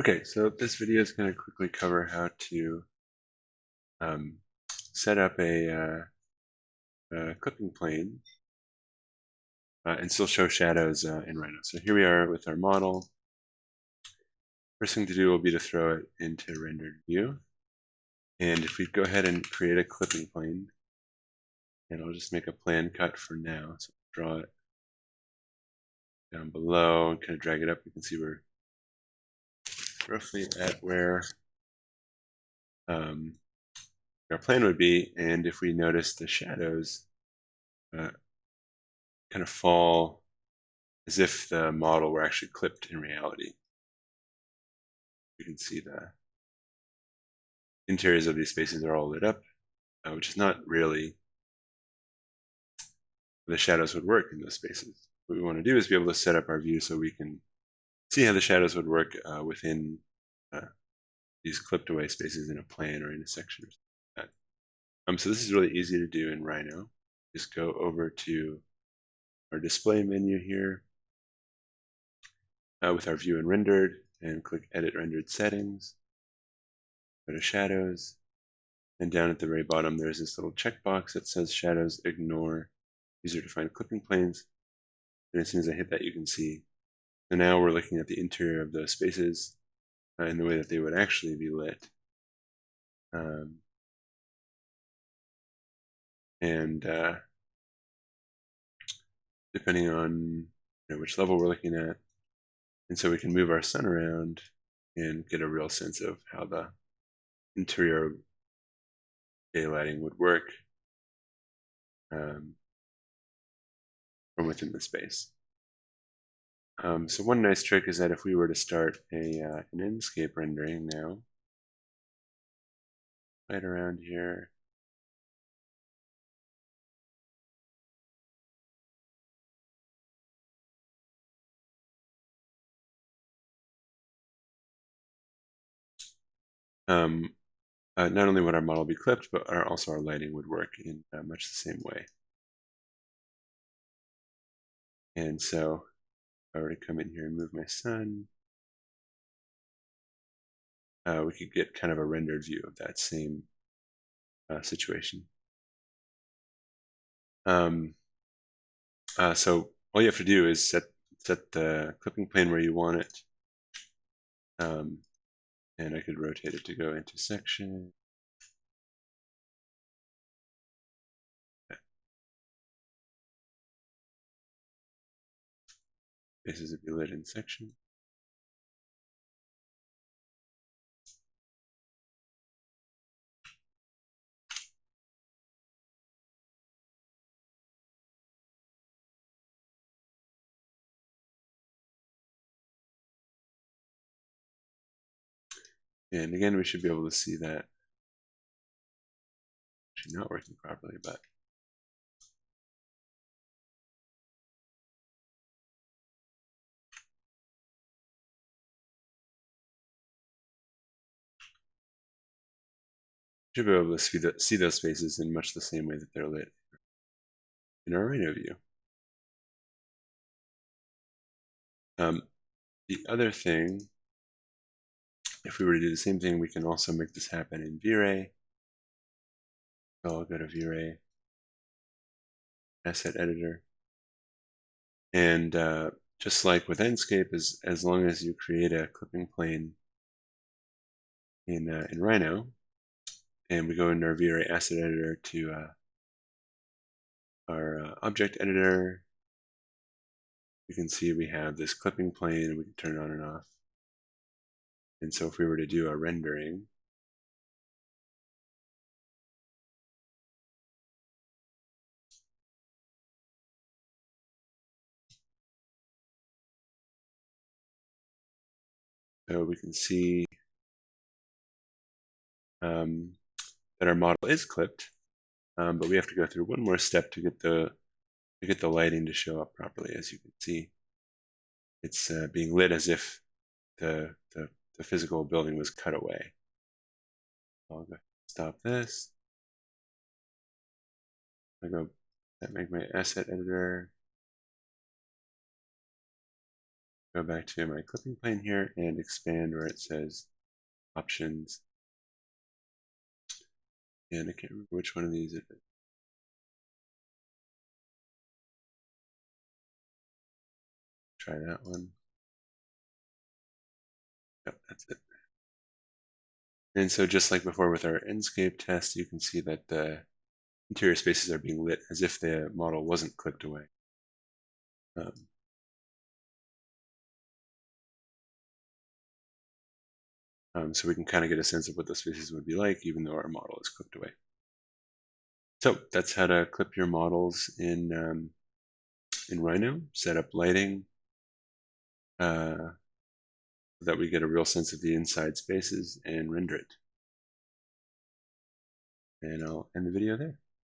Okay, so this video is going to quickly cover how to set up a clipping plane and still show shadows in Rhino. So here we are with our model. First thing to do will be to throw it into rendered view. And if we go ahead and create a clipping plane, and I'll just make a plan cut for now. So draw it down below and kind of drag it up. You can see we're roughly at where our plan would be. And if we notice the shadows kind of fall as if the model were actually clipped in reality. You can see the interiors of these spaces are all lit up, which is not really the shadows would work in those spaces. What we want to do is be able to set up our view so we can see how the shadows would work within these clipped away spaces in a plane or in a section or something like that. So this is really easy to do in Rhino. Just go over to our display menu here with our view and rendered and click edit rendered settings. Go to shadows, and down at the very bottom there's this little checkbox that says shadows ignore user-defined clipping planes. And as soon as I hit that, you can see. So now we're looking at the interior of those spaces in the way that they would actually be lit. Depending on which level we're looking at, and so we can move our sun around and get a real sense of how the interior daylighting would work from within the space. So one nice trick is that if we were to start an landscape rendering now, right around here, not only would our model be clipped, but also our lighting would work in much the same way. And so if I were to come in here and move my sun, we could get kind of a rendered view of that same situation. So all you have to do is set the clipping plane where you want it. And I could rotate it to go into section. Spaces would be lit in section. And again, we should be able to see that. Actually not working properly, but should be able to see those spaces in much the same way that they're lit in our Rhino view. The other thing, if we were to do the same thing, we can also make this happen in V-Ray. So I'll go to V-Ray, Asset Editor, and just like with Enscape, as long as you create a clipping plane in Rhino, and we go into our V-Ray Asset Editor to our Object Editor, you can see we have this clipping plane, and we can turn it on and off. And so if we were to do a rendering, so we can see that our model is clipped, but we have to go through one more step to get the lighting to show up properly. As you can see, it's being lit as if the physical building was cut away. I'll go stop this. I go make my asset editor. go back to my clipping plane here and expand where it says options. And I can't remember which one of these it is. Try that one. Yep, that's it. And so just like before with our Enscape test, you can see that the interior spaces are being lit as if the model wasn't clipped away. So we can kind of get a sense of what the spaces would be like, even though our model is clipped away. So that's how to clip your models in Rhino, set up lighting, so that we get a real sense of the inside spaces and render it. And I'll end the video there.